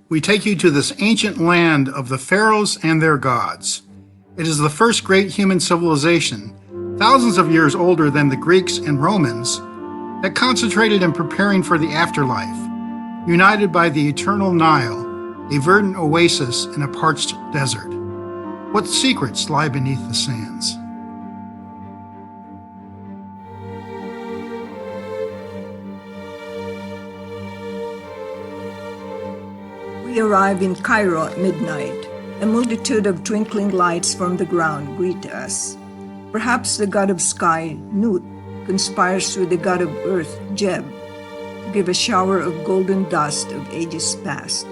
we take you to this ancient land of the Pharaohs and their gods. It is the first great human civilization, thousands of years older than the Greeks and Romans, that concentrated in preparing for the afterlife, united by the eternal Nile, a verdant oasis in a parched desert. What secrets lie beneath the sands? We arrive in Cairo at midnight. A multitude of twinkling lights from the ground greet us. Perhaps the god of sky, Nut, conspires with the god of earth, Jeb, to give a shower of golden dust of ages past,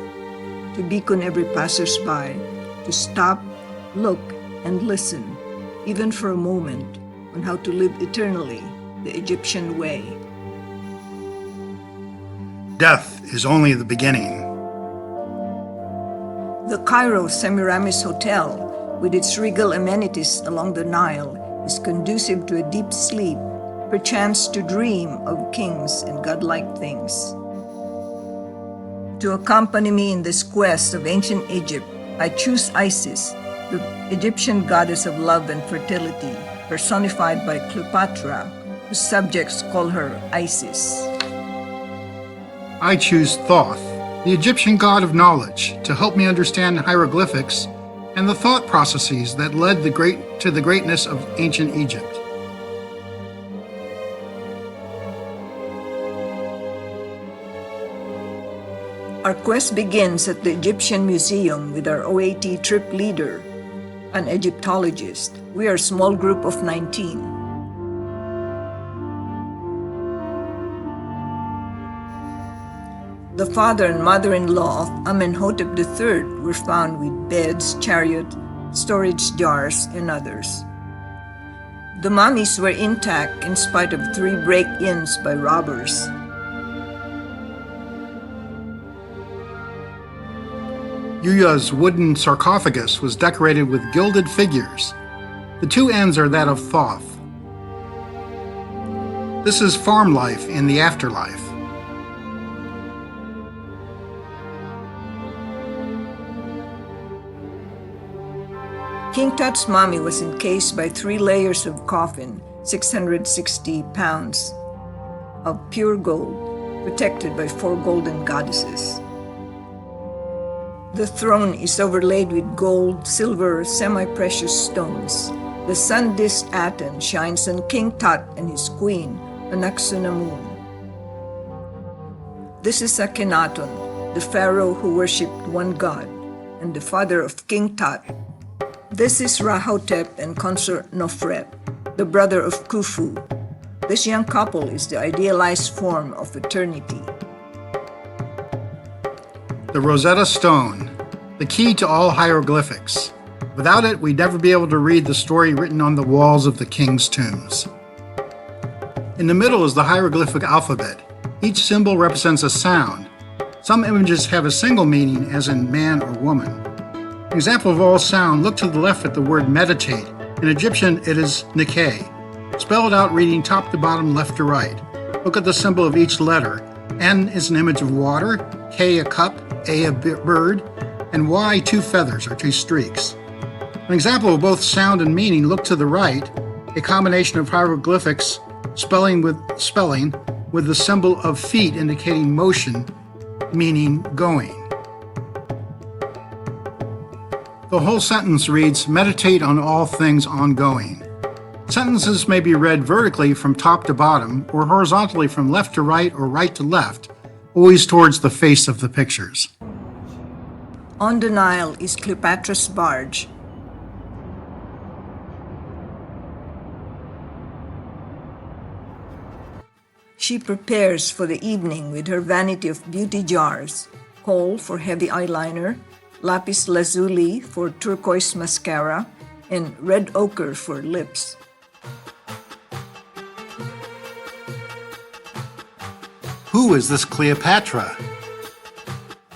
to beacon every passersby, to stop, look, and listen, even for a moment, on how to live eternally the Egyptian way. Death is only the beginning. The Cairo Semiramis Hotel, with its regal amenities along the Nile, is conducive to a deep sleep, perchance to dream of kings and godlike things. To accompany me in this quest of ancient Egypt, I choose Isis, the Egyptian goddess of love and fertility, personified by Cleopatra, whose subjects call her Isis. I choose Thoth, the Egyptian god of knowledge, to help me understand hieroglyphics and the thought processes that led to the greatness of ancient Egypt. Our quest begins at the Egyptian Museum with our OAT trip leader, an Egyptologist. We are a small group of 19. The father and mother-in-law of Amenhotep III were found with beds, chariot, storage jars, and others. The mummies were intact in spite of 3 break-ins by robbers. Yuya's wooden sarcophagus was decorated with gilded figures. The 2 ends are that of Thoth. This is farm life in the afterlife. King Tut's mummy was encased by 3 layers of coffin, 660 pounds of pure gold, protected by 4 golden goddesses. The throne is overlaid with gold, silver, semi-precious stones. The sun-disked Aten shines on King Tut and his queen, Anaxunamun. This is Akhenaton, the pharaoh who worshipped one god, and the father of King Tut. This is Rahotep and consort Nofret, the brother of Khufu. This young couple is the idealized form of eternity. The Rosetta Stone, the key to all hieroglyphics. Without it, we'd never be able to read the story written on the walls of the king's tombs. In the middle is the hieroglyphic alphabet. Each symbol represents a sound. Some images have a single meaning, as in man or woman. An example of all sound, look to the left at the word meditate. In Egyptian, it is Nikkei. Spell it out reading top to bottom, left to right. Look at the symbol of each letter. N is an image of water, K a cup, A a bird, and Y 2 feathers or 2 streaks. An example of both sound and meaning, look to the right, a combination of hieroglyphics spelling with the symbol of feet indicating motion, meaning going. The whole sentence reads, meditate on all things ongoing. Sentences may be read vertically from top to bottom or horizontally from left to right or right to left, always towards the face of the pictures. On the Nile is Cleopatra's barge. She prepares for the evening with her vanity of beauty jars, kohl for heavy eyeliner, lapis lazuli for turquoise mascara, and red ochre for lips. Who is this Cleopatra?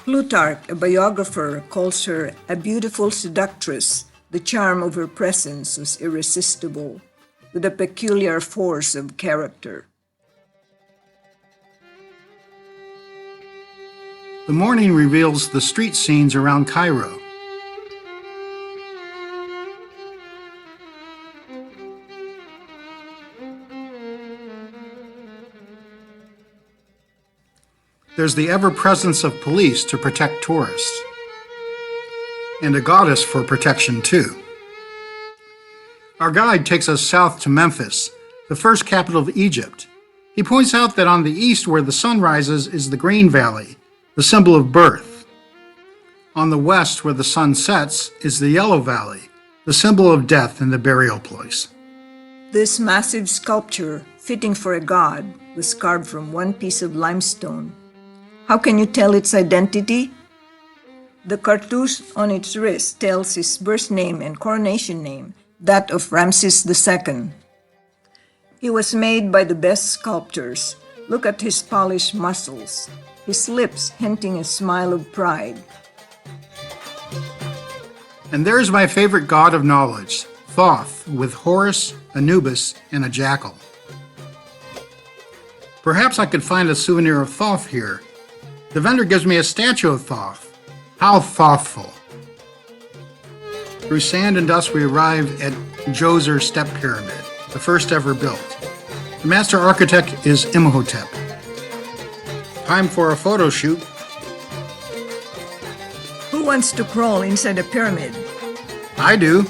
Plutarch, a biographer, calls her a beautiful seductress. The charm of her presence was irresistible, with a peculiar force of character. The morning reveals the street scenes around Cairo. There's the ever-presence of police to protect tourists, and a goddess for protection too. Our guide takes us south to Memphis, the first capital of Egypt. He points out that on the east where the sun rises is the Green Valley, the symbol of birth. On the west where the sun sets is the Yellow Valley, the symbol of death and the burial place. This massive sculpture, fitting for a god, was carved from one piece of limestone. How can you tell its identity? The cartouche on its wrist tells his birth name and coronation name, that of Ramses II. He was made by the best sculptors. Look at his polished muscles, his lips hinting a smile of pride. And there's my favorite god of knowledge, Thoth, with Horus, Anubis, and a jackal. Perhaps I could find a souvenir of Thoth here. The vendor gives me a statue of Thoth. How thoughtful. Through sand and dust we arrive at Djoser Step Pyramid, the first ever built. The master architect is Imhotep. Time for a photo shoot. Who wants to crawl inside a pyramid? I do.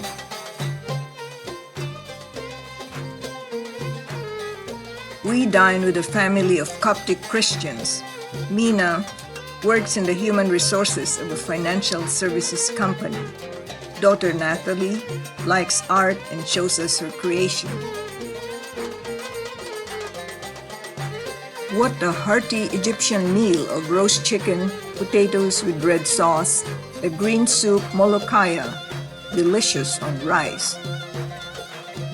We dine with a family of Coptic Christians. Mina works in the human resources of a financial services company. Daughter Natalie likes art and shows us her creation. What a hearty Egyptian meal of roast chicken, potatoes with red sauce, a green soup molokhaya, delicious on rice.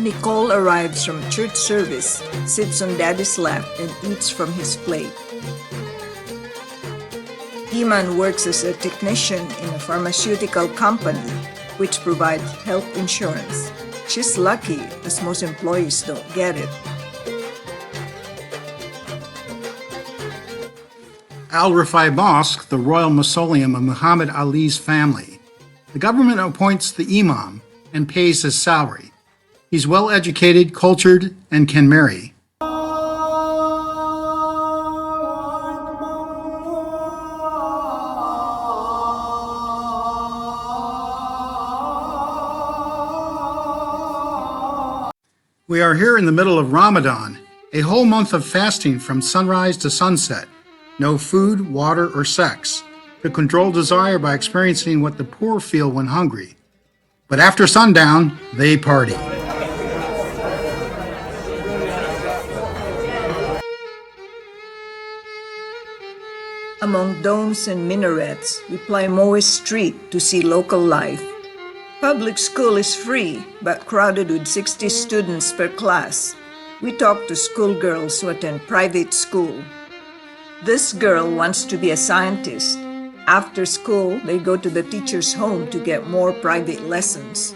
Nicole arrives from church service, sits on Daddy's lap and eats from his plate. Iman works as a technician in a pharmaceutical company which provides health insurance. She's lucky as most employees don't get it. Al-Rifai Mosque, the royal mausoleum of Muhammad Ali's family. The government appoints the imam and pays his salary. He's well educated, cultured, and can marry. We are here in the middle of Ramadan, a whole month of fasting from sunrise to sunset. No food, water, or sex, to control desire by experiencing what the poor feel when hungry. But after sundown, they party. Among domes and minarets, we ply Moe Street to see local life. Public school is free, but crowded with 60 students per class. We talk to schoolgirls who attend private school. This girl wants to be a scientist. After school, they go to the teacher's home to get more private lessons.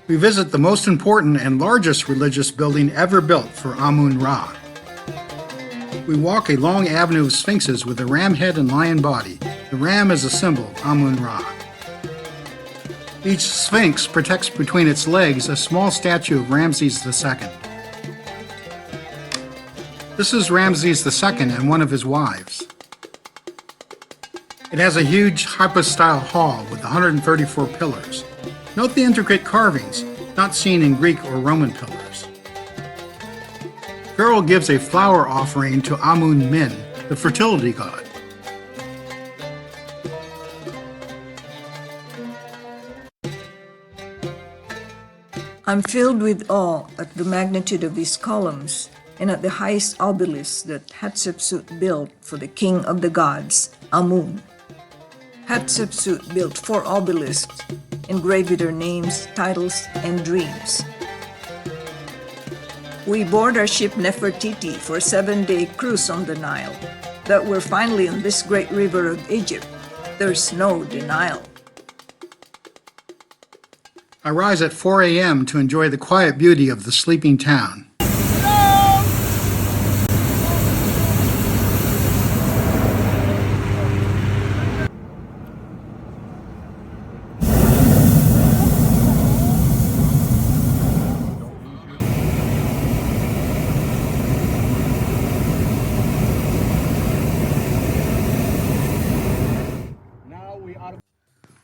We visit the most important and largest religious building ever built for Amun-Ra. We walk a long avenue of sphinxes with a ram head and lion body. The ram is a symbol of Amun-Ra. Each sphinx protects between its legs a small statue of Ramses II. This is Ramses II and one of his wives. It has a huge hypostyle hall with 134 pillars. Note the intricate carvings, not seen in Greek or Roman pillars. Pharaoh gives a flower offering to Amun-Min, the fertility god. I'm filled with awe at the magnitude of these columns and at the highest obelisk that Hatshepsut built for the king of the gods, Amun. Hatshepsut built 4 obelisks, engraved with their names, titles, and dreams. We board our ship Nefertiti for a 7-day cruise on the Nile. That we're finally on this great river of Egypt. There's no denial. I rise at 4 a.m. to enjoy the quiet beauty of the sleeping town.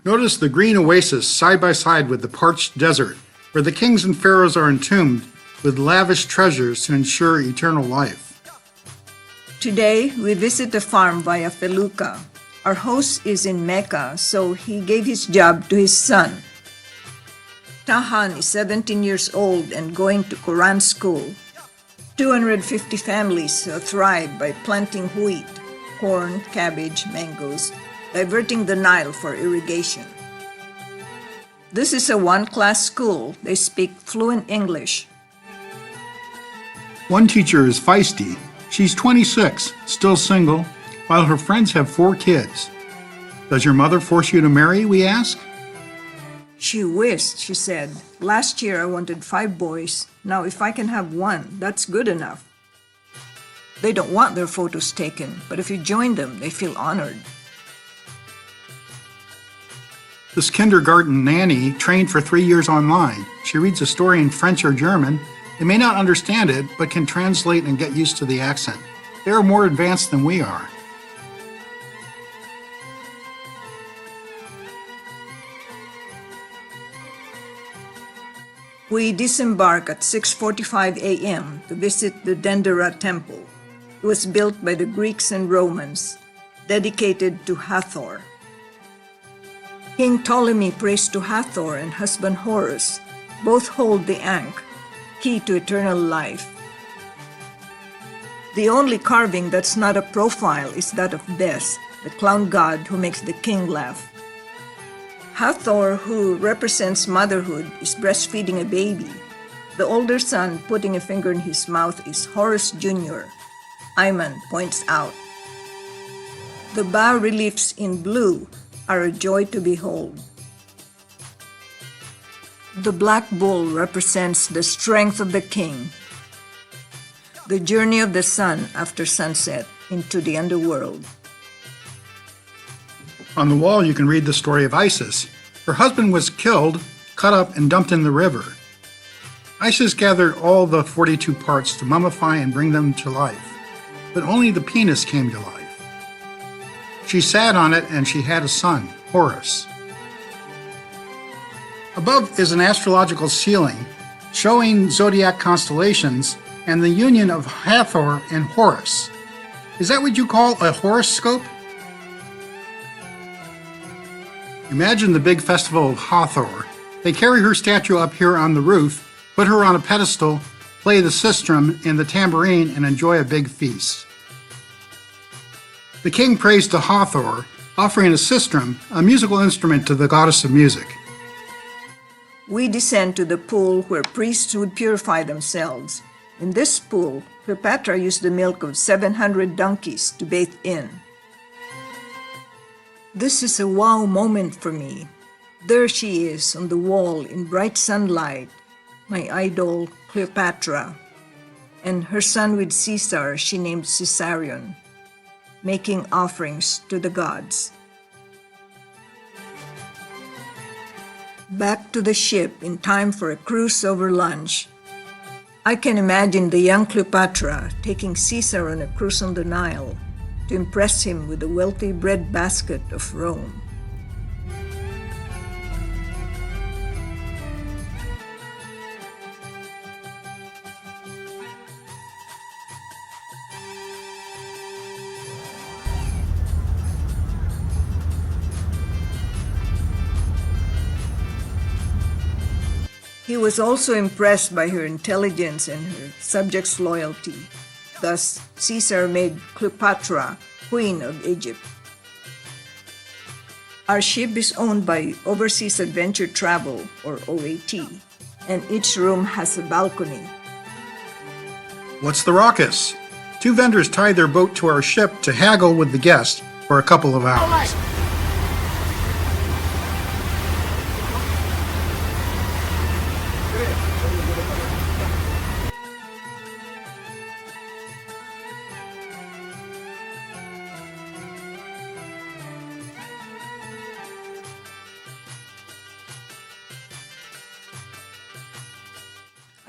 Notice the green oasis side by side with the parched desert, where the kings and pharaohs are entombed with lavish treasures to ensure eternal life. Today, we visit the farm via Felucca. Our host is in Mecca, so he gave his job to his son. Tahan is 17 years old and going to Quran school. 250 families thrive by planting wheat, corn, cabbage, mangoes, diverting the Nile for irrigation. This is a one-class school. They speak fluent English. One teacher is feisty. She's 26, still single, while her friends have 4 kids. Does your mother force you to marry, we ask? She wished, she said. Last year I wanted 5 boys. Now if I can have 1, that's good enough. They don't want their photos taken, but if you join them, they feel honored. This kindergarten nanny trained for 3 years online. She reads a story in French or German. They may not understand it, but can translate and get used to the accent. They are more advanced than we are. We disembark at 6:45 a.m. to visit the Dendera temple. It was built by the Greeks and Romans, dedicated to Hathor. King Ptolemy prays to Hathor and husband Horus. Both hold the Ankh, key to eternal life. The only carving that's not a profile is that of Bes, the clown god who makes the king laugh. Hathor, who represents motherhood, is breastfeeding a baby. The older son putting a finger in his mouth is Horus Jr., Ayman points out. The bas-reliefs in blue are a joy to behold. The black bull represents the strength of the king, the journey of the sun after sunset into the underworld. On the wall, you can read the story of Isis. Her husband was killed, cut up, and dumped in the river. Isis gathered all the 42 parts to mummify and bring them to life, but only the penis came to life. She sat on it and she had a son, Horus. Above is an astrological ceiling showing zodiac constellations and the union of Hathor and Horus. Is that what you call a horoscope? Imagine the big festival of Hathor. They carry her statue up here on the roof, put her on a pedestal, play the sistrum and the tambourine, and enjoy a big feast. The king prays to Hathor, offering a sistrum, a musical instrument to the goddess of music. We descend to the pool where priests would purify themselves. In this pool, Cleopatra used the milk of 700 donkeys to bathe in. This is a wow moment for me. There she is on the wall in bright sunlight, my idol Cleopatra, and her son with Caesar she named Caesarion, making offerings to the gods. Back to the ship in time for a cruise over lunch. I can imagine the young Cleopatra taking Caesar on a cruise on the Nile to impress him with the wealthy bread basket of Rome. He was also impressed by her intelligence and her subjects' loyalty. Thus, Caesar made Cleopatra Queen of Egypt. Our ship is owned by Overseas Adventure Travel, or OAT, and each room has a balcony. What's the ruckus? Two vendors tied their boat to our ship to haggle with the guest for a couple of hours.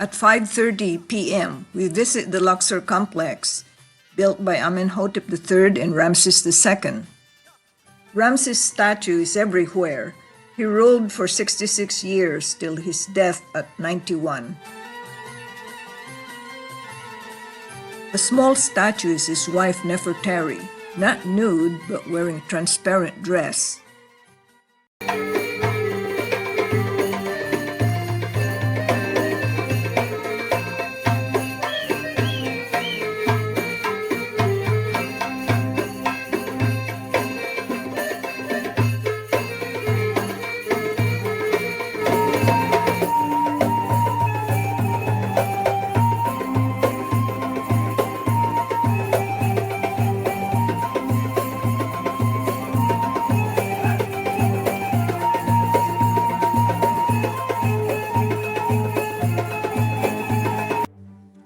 At 5:30 p.m., we visit the Luxor complex, built by Amenhotep III and Ramses II. Ramses' statue is everywhere. He ruled for 66 years till his death at 91. A small statue is his wife Nefertari, not nude but wearing a transparent dress.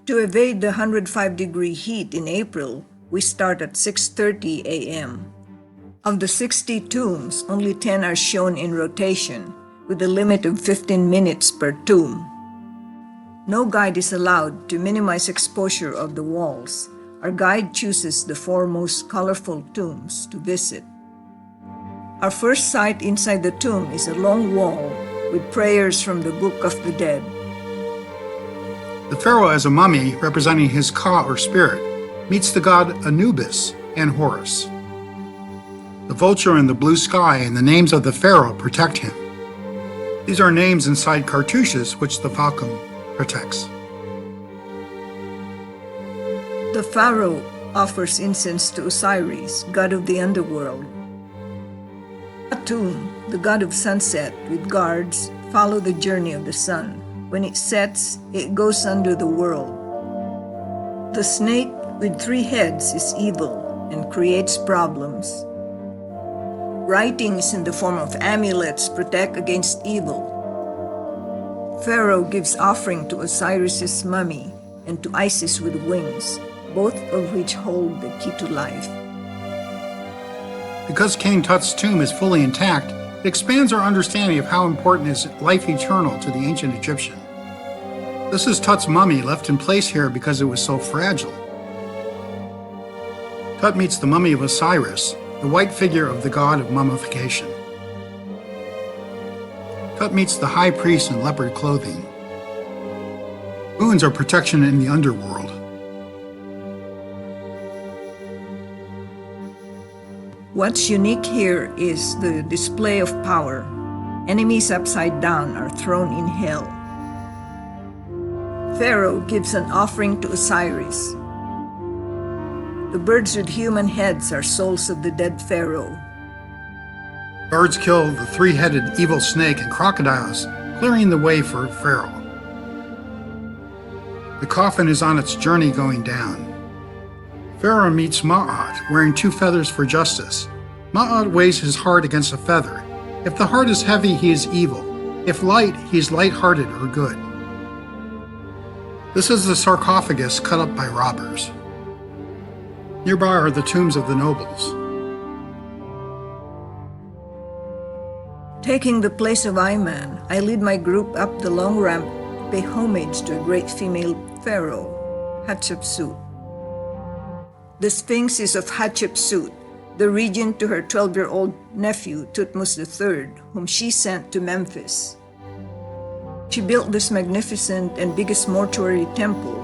To evade the 105-degree heat in April, we start at 6:30 a.m. Of the 60 tombs, only 10 are shown in rotation, with a limit of 15 minutes per tomb. No guide is allowed to minimize exposure of the walls. Our guide chooses the four most colorful tombs to visit. Our first sight inside the tomb is a long wall with prayers from the Book of the Dead. The pharaoh, as a mummy representing his ka or spirit, meets the god Anubis and Horus. The vulture in the blue sky and the names of the pharaoh protect him. These are names inside cartouches which the falcon protects. The pharaoh offers incense to Osiris, god of the underworld. Atum, the god of sunset, with guards, follow the journey of the sun. When it sets, it goes under the world. The snake with 3 heads is evil and creates problems. Writings in the form of amulets protect against evil. Pharaoh gives offering to Osiris's mummy and to Isis with wings, both of which hold the key to life. Because King Tut's tomb is fully intact, it expands our understanding of how important is life eternal to the ancient Egyptian. This is Tut's mummy, left in place here because it was so fragile. Tut meets the mummy of Osiris, the white figure of the god of mummification. Tut meets the high priest in leopard clothing. Moons are protection in the underworld. What's unique here is the display of power. Enemies upside down are thrown in hell. Pharaoh gives an offering to Osiris. The birds with human heads are souls of the dead pharaoh. Guards kill the 3-headed evil snake and crocodiles, clearing the way for Pharaoh. The coffin is on its journey going down. Pharaoh meets Ma'at, wearing 2 feathers for justice. Ma'at weighs his heart against a feather. If the heart is heavy, he is evil. If light, he is light-hearted or good. This is the sarcophagus cut up by robbers. Nearby are the tombs of the nobles. Taking the place of Iman, I lead my group up the long ramp to pay homage to a great female pharaoh, Hatshepsut. The Sphinx is of Hatshepsut, the regent to her 12-year-old nephew, Thutmose III, whom she sent to Memphis. She built this magnificent and biggest mortuary temple,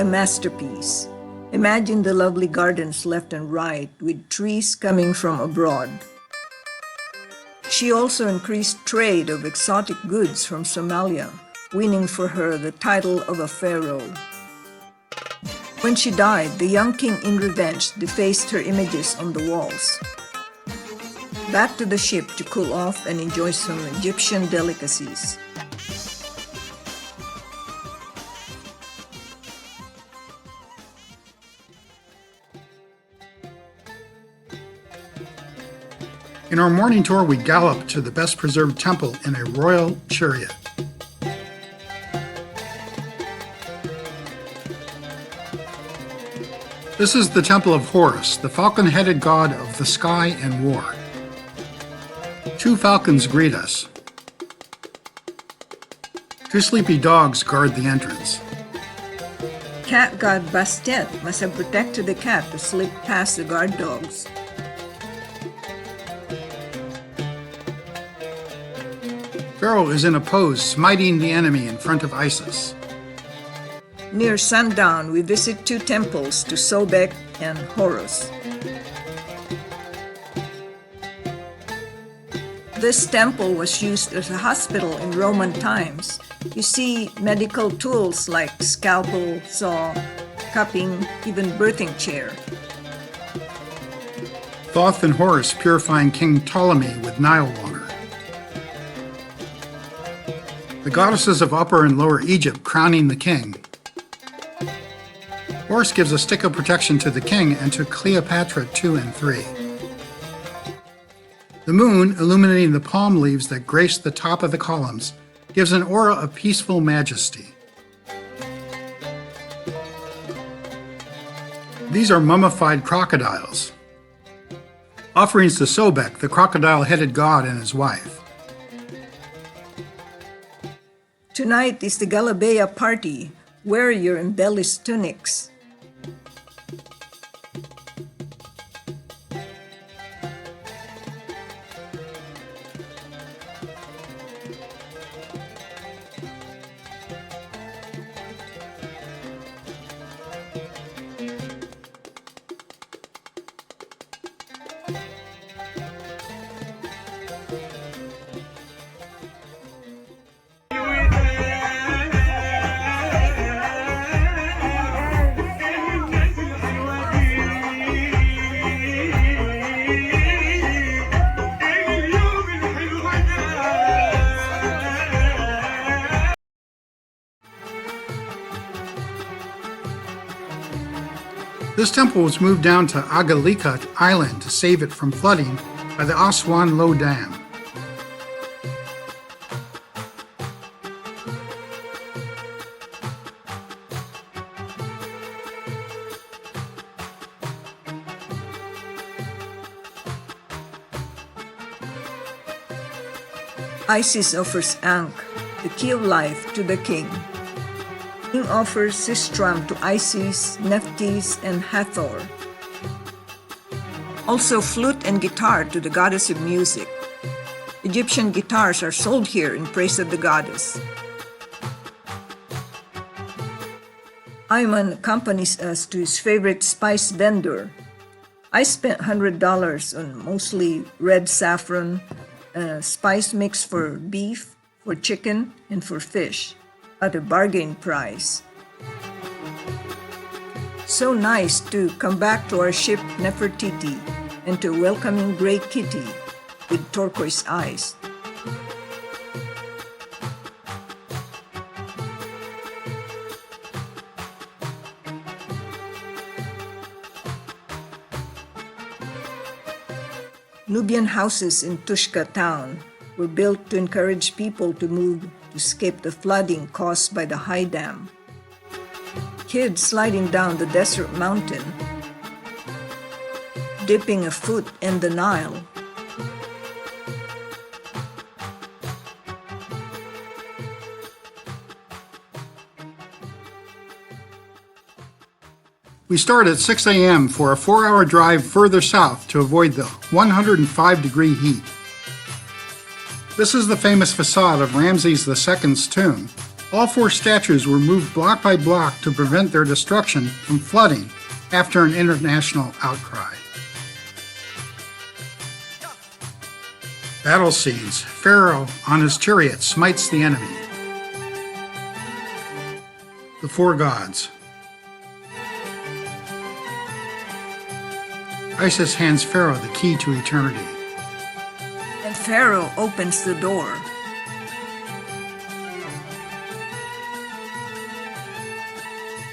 a masterpiece. Imagine the lovely gardens left and right, with trees coming from abroad. She also increased trade of exotic goods from Somalia, winning for her the title of a pharaoh. When she died, the young king in revenge defaced her images on the walls. Back to the ship to cool off and enjoy some Egyptian delicacies. In our morning tour, we gallop to the best preserved temple in a royal chariot. This is the temple of Horus, the falcon-headed god of the sky and war. 2 falcons greet us. 2 sleepy dogs guard the entrance. Cat god Bastet must have protected the cat to slip past the guard dogs. Pharaoh is in a pose, smiting the enemy in front of Isis. Near sundown, we visit 2 temples to Sobek and Horus. This temple was used as a hospital in Roman times. You see medical tools like scalpel, saw, cupping, even birthing chair. Thoth and Horus purifying King Ptolemy with Nile water. The goddesses of Upper and Lower Egypt crowning the king. Horus gives a stick of protection to the king and to Cleopatra 2 and 3. The moon, illuminating the palm leaves that grace the top of the columns, gives an aura of peaceful majesty. These are mummified crocodiles. Offerings to Sobek, the crocodile-headed god, and his wife. Tonight is the Galabeya party. Wear your embellished tunics. This temple was moved down to Agalika Island to save it from flooding by the Aswan Low Dam. Isis offers Ankh, the key of life, to the king. King offers Sistram to Isis, Nephthys, and Hathor. Also flute and guitar to the goddess of music. Egyptian guitars are sold here in praise of the goddess. Ayman accompanies us to his favorite spice vendor. I spent $100 on mostly red saffron, spice mix for beef, for chicken, and for fish at a bargain price. So nice to come back to our ship Nefertiti and to a welcoming gray kitty with turquoise eyes. Nubian houses in Tushka town were built to encourage people to move to escape the flooding caused by the high dam. Kids sliding down the desert mountain, dipping a foot in the Nile. We start at 6 a.m. for a 4-hour drive further south to avoid the 105-degree heat. This is the famous facade of Ramses II's tomb. All 4 statues were moved block by block to prevent their destruction from flooding after an international outcry. Battle scenes. Pharaoh on his chariot smites the enemy. The four gods. Isis hands Pharaoh the key to eternity. And Pharaoh opens the door.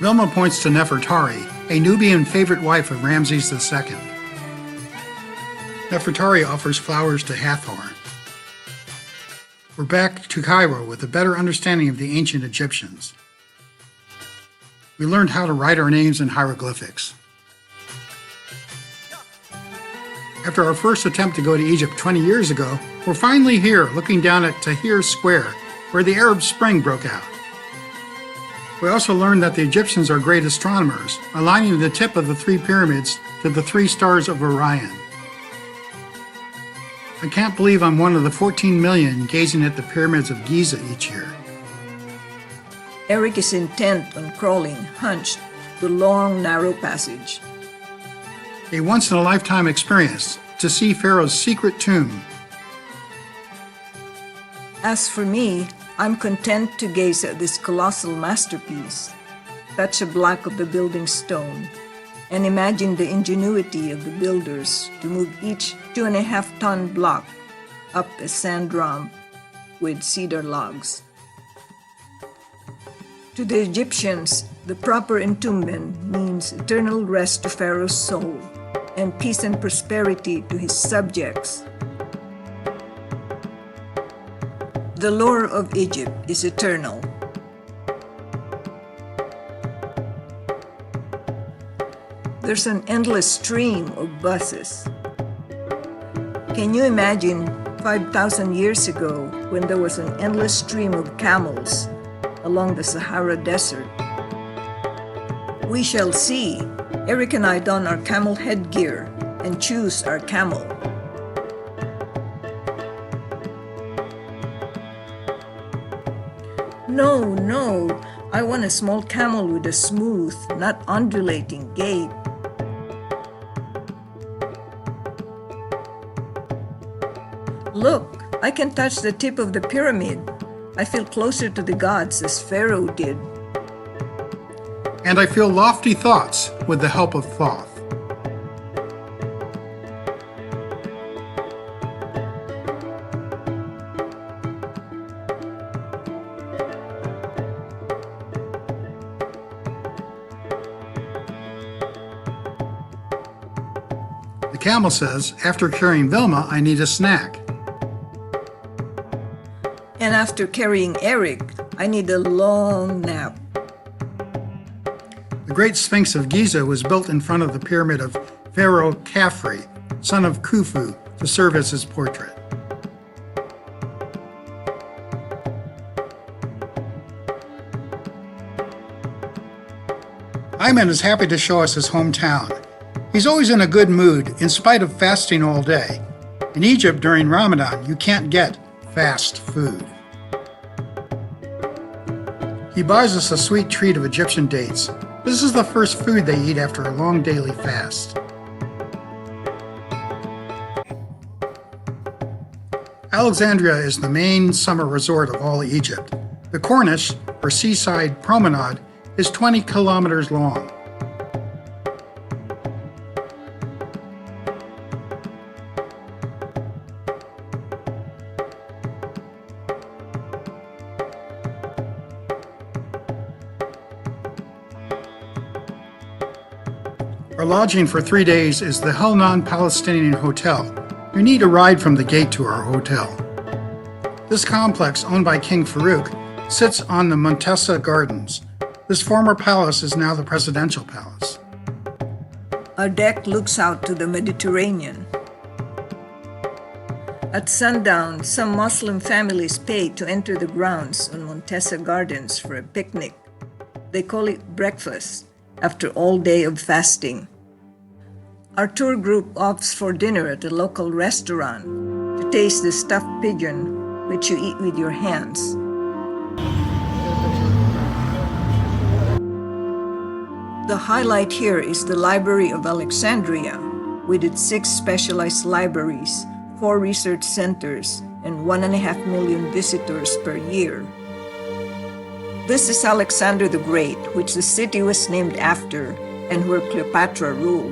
Vilma points to Nefertari, a Nubian favorite wife of Ramses II. Nefertari offers flowers to Hathor. We're back to Cairo with a better understanding of the ancient Egyptians. We learned how to write our names in hieroglyphics. After our first attempt to go to Egypt 20 years ago, we're finally here looking down at Tahrir Square, where the Arab Spring broke out. We also learned that the Egyptians are great astronomers, aligning the tip of the three pyramids to the three stars of Orion. I can't believe I'm one of the 14 million gazing at the pyramids of Giza each year. Eric is intent on crawling, hunched, the long, narrow passage. A once-in-a-lifetime experience to see Pharaoh's secret tomb. As for me, I'm content to gaze at this colossal masterpiece, touch a block of the building stone, and imagine the ingenuity of the builders to move each 2.5-ton block up a sand ramp with cedar logs. To the Egyptians, the proper entombment means eternal rest to Pharaoh's soul and peace and prosperity to his subjects. The lore of Egypt is eternal. There's an endless stream of buses. Can you imagine 5,000 years ago when there was an endless stream of camels along the Sahara Desert? We shall see. Eric and I don our camel headgear and choose our camel. No, I want a small camel with a smooth, not undulating gait. Look, I can touch the tip of the pyramid. I feel closer to the gods as Pharaoh did. And I feel lofty thoughts with the help of Thoth. The camel says, after carrying Vilma, I need a snack. And after carrying Eric, I need a long nap. The Great Sphinx of Giza was built in front of the pyramid of Pharaoh Khafre, son of Khufu, to serve as his portrait. Ayman is happy to show us his hometown. He's always in a good mood, in spite of fasting all day. In Egypt during Ramadan, you can't get fast food. He buys us a sweet treat of Egyptian dates. This is the first food they eat after a long daily fast. Alexandria is the main summer resort of all Egypt. The Corniche, or seaside promenade, is 20 kilometers long. Our lodging for 3 days is the Helnan Palestinian Hotel. You need a ride from the gate to our hotel. This complex, owned by King Farouk, sits on the Montessa Gardens. This former palace is now the presidential palace. Our deck looks out to the Mediterranean. At sundown, some Muslim families pay to enter the grounds on Montessa Gardens for a picnic. They call it breakfast after all day of fasting. Our tour group opts for dinner at a local restaurant to taste the stuffed pigeon, which you eat with your hands. The highlight here is the Library of Alexandria, with its 6 specialized libraries, 4 research centers, and 1.5 million visitors per year. This is Alexander the Great, which the city was named after, and where Cleopatra ruled.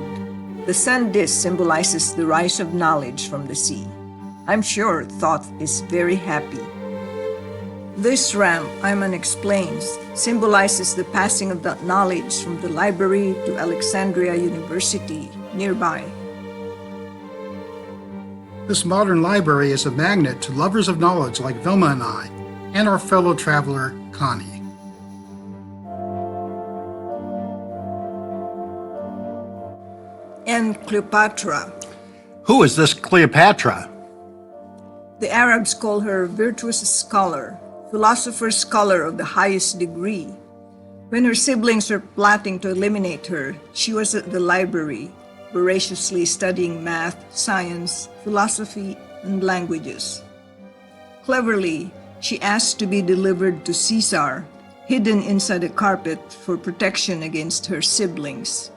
The sun disk symbolizes the rise of knowledge from the sea. I'm sure Thoth is very happy. This ramp, Ayman explains, symbolizes the passing of that knowledge from the library to Alexandria University nearby. This modern library is a magnet to lovers of knowledge like Vilma and I, and our fellow traveler, Connie. And Cleopatra. Who is this Cleopatra? The Arabs call her virtuous scholar, philosopher scholar of the highest degree. When her siblings were plotting to eliminate her, she was at the library, voraciously studying math, science, philosophy, and languages. Cleverly, she asked to be delivered to Caesar, hidden inside a carpet for protection against her siblings.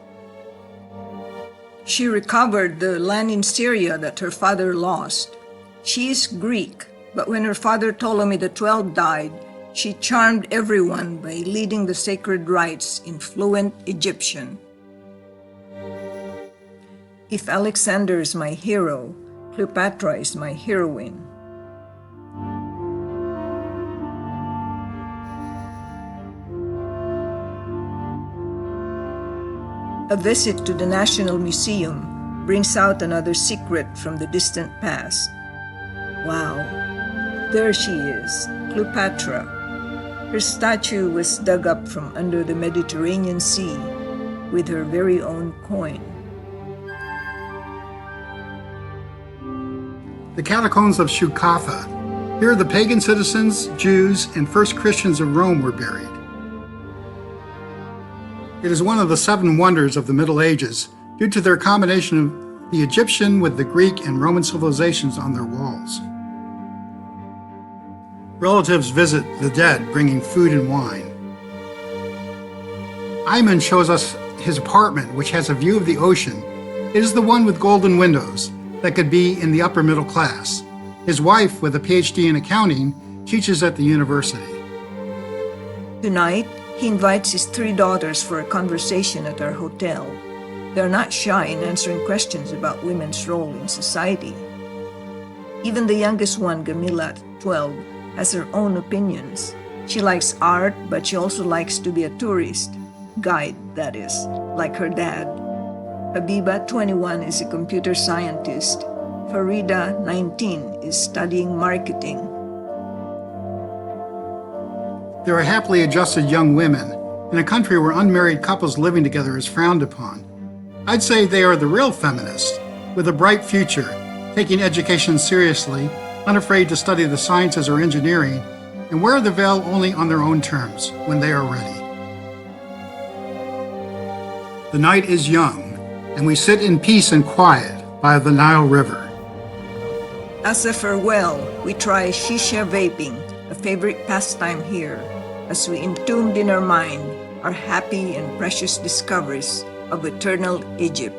She recovered the land in Syria that her father lost. She is Greek, but when her father Ptolemy XII died, she charmed everyone by leading the sacred rites in fluent Egyptian. If Alexander is my hero, Cleopatra is my heroine. A visit to the National Museum brings out another secret from the distant past. Wow, there she is, Cleopatra. Her statue was dug up from under the Mediterranean Sea with her very own coin. The catacombs of Shukatha. Here the pagan citizens, Jews, and first Christians of Rome were buried. It is one of the 7 wonders of the Middle Ages due to their combination of the Egyptian with the Greek and Roman civilizations on their walls. Relatives visit the dead, bringing food and wine. Ayman shows us his apartment, which has a view of the ocean. It is the one with golden windows that could be in the upper middle class. His wife, with a PhD in accounting, teaches at the university. Tonight, he invites his 3 daughters for a conversation at our hotel. They're not shy in answering questions about women's role in society. Even the youngest one, Gamila, 12, has her own opinions. She likes art, but she also likes to be a tourist. Guide, that is, like her dad. Habiba, 21, is a computer scientist. Farida, 19, is studying marketing. They are happily adjusted young women in a country where unmarried couples living together is frowned upon. I'd say they are the real feminists, with a bright future, taking education seriously, unafraid to study the sciences or engineering, and wear the veil only on their own terms when they are ready. The night is young, and we sit in peace and quiet by the Nile River. As a farewell, we try shisha vaping, a favorite pastime here, as we entombed in our mind our happy and precious discoveries of eternal Egypt.